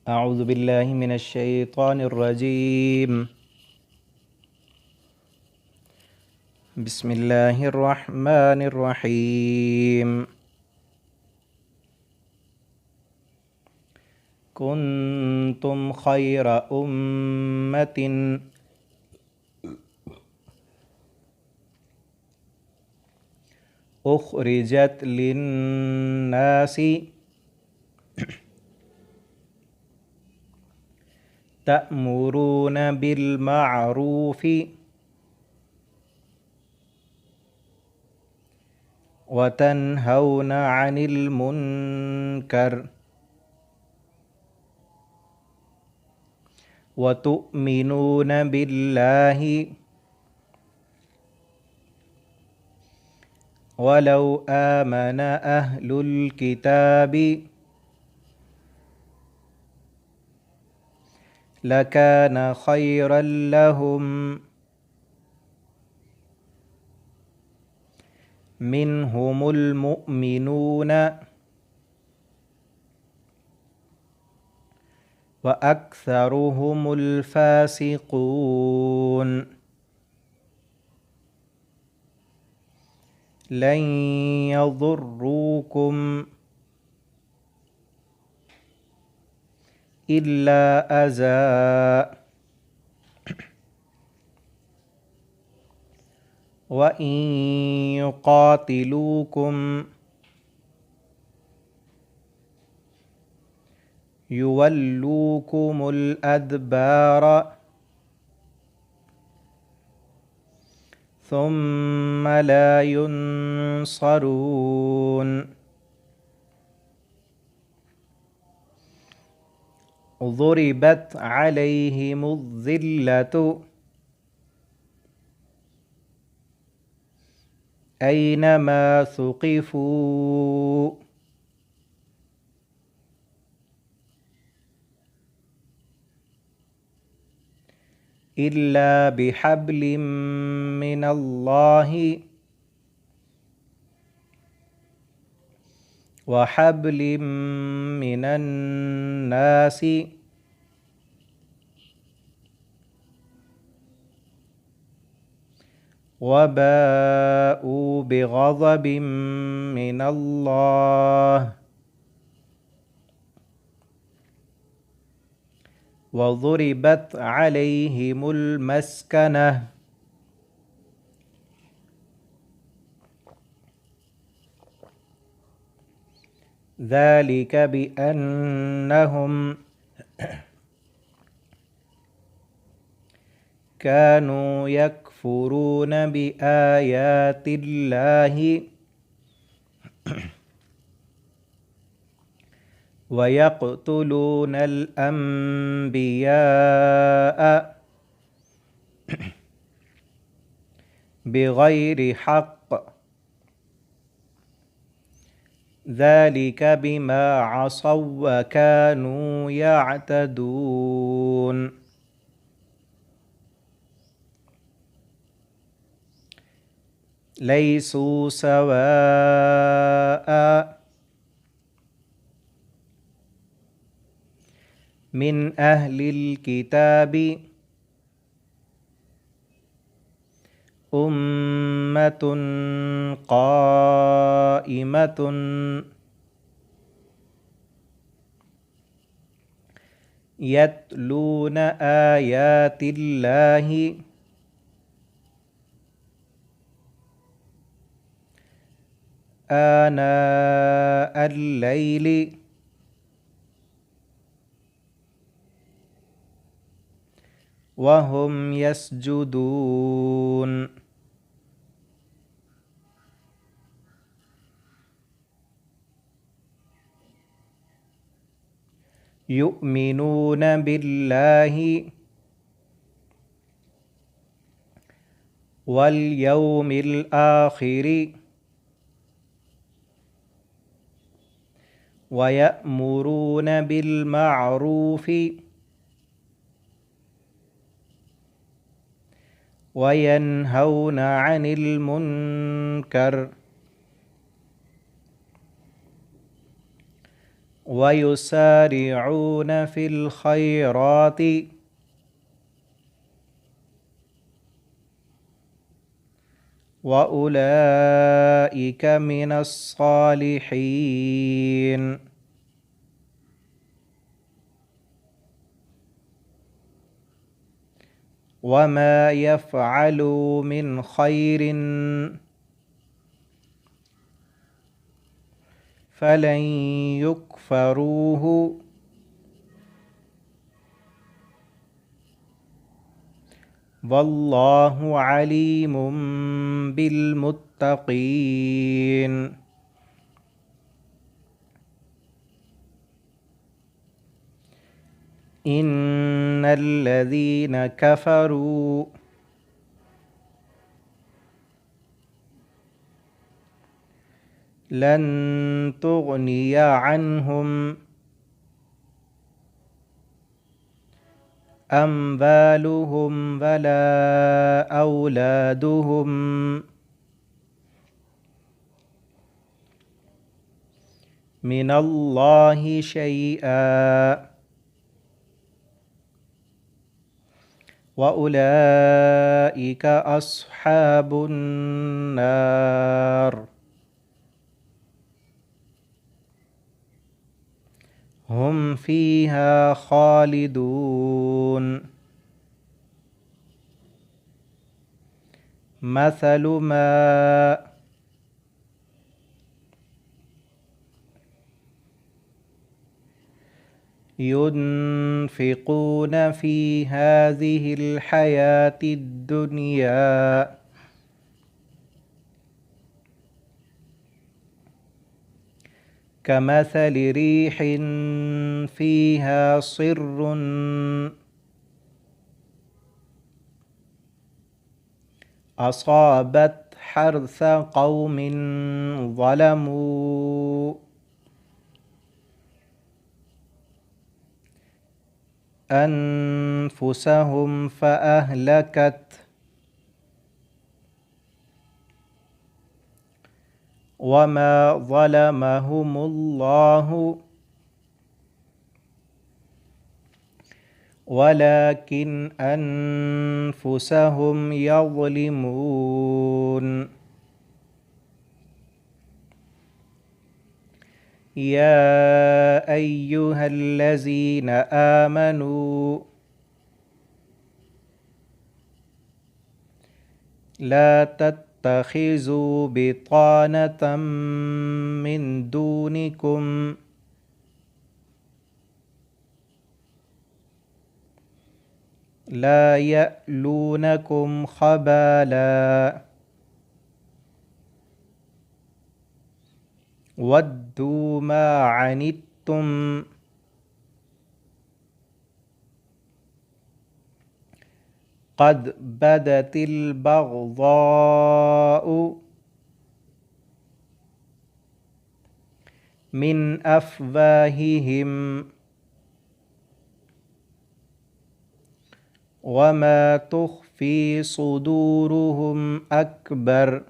أعوذ بالله من الشيطان الرجيم. بسم الله الرحمن الرحيم. كنتم خير أمة أخرجت للناس تأمرون بالمعروف وتنهون عن المنكر وتؤمنون بالله ولو آمن أهل الكتاب لكان خيرا لهم منهم المؤمنون وأكثرهم الفاسقون. لن يضروكم إلا أذى وإن يقاتلوكم يولوكم الأدبار ثم لا ينصرون. ضربت عليهم الذلة أينما ثقفوا إلا بحبل من الله وحبل من الناس وباءوا بغضب من الله وضربت عليهم المسكنة ذلك بأنهم كانوا يكفرون بآيات الله ويقتلون الأنبياء بغير حق ذلك بما عصوا وكانوا يعتدون. ليسوا سواء من أهل الكتاب أمة قائمة يتلون آيات الله آناء الليل وهم يسجدون. يؤمنون بالله واليوم الآخر ويأمرون بالمعروف وينهون عن المنكر ويسارعون في الخيرات وأولئك من الصالحين. وما يفعلوا من خير فلن يكفروه والله عليم بالمتقين. إن الذين كفروا لن تغني عنهم أموالهم ولا أولادهم من الله شيئا وأولئك أصحاب النار هم فيها خالدون. مثل ما ينفقون في هذه الحياة الدنيا كمثل ريح فيها صر أصابت حرث قوم ظلموا أنفسهم فأهلكت وما ظلمهم الله ولكن أنفسهم يظلمون. يا أيها الذين آمنوا لا تتخذوا بطانة من دونكم لا يألونكم خبالا ودوا ما عنتم قد بدت البغضاء من أفواههم وما تخفي صدورهم أكبر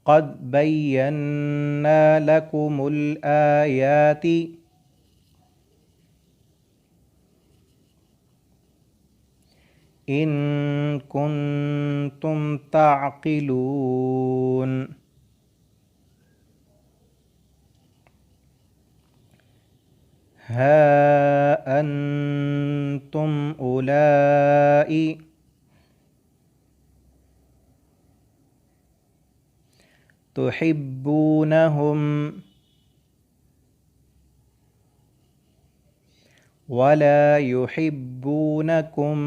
قد بينا لكم الآيات إن كنتم تعقلون. ها أنتم أولئك تحبونهم ولا يحبونكم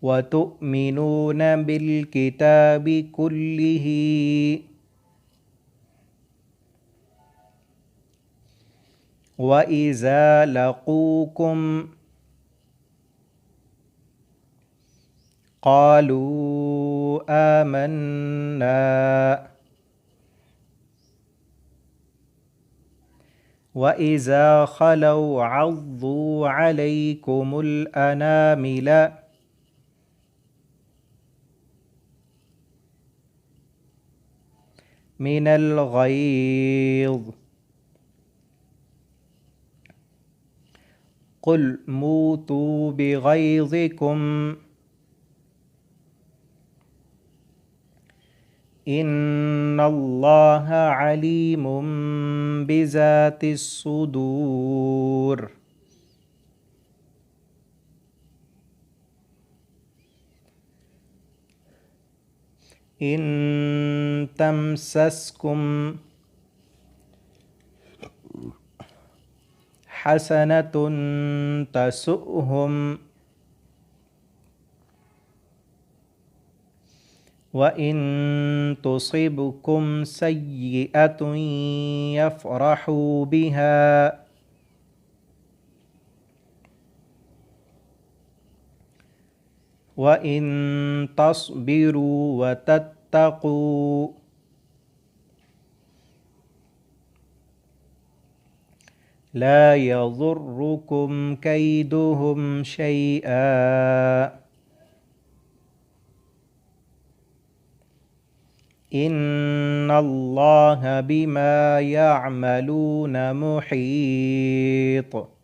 وتؤمنون بالكتاب كله وإذا لقوكم قالوا آمنا وإذا خلوا عضوا عليكم الأنامل من الغيظ قل موتوا بغيظكم إن الله عليم بذات الصدور إن تمسسكم حسنة تسؤهم وإن تصبكم سيئة يفرحوا بها وإن تصبروا وتتقوا لا يضركم كيدهم شيئا إن الله بما يعملون محيط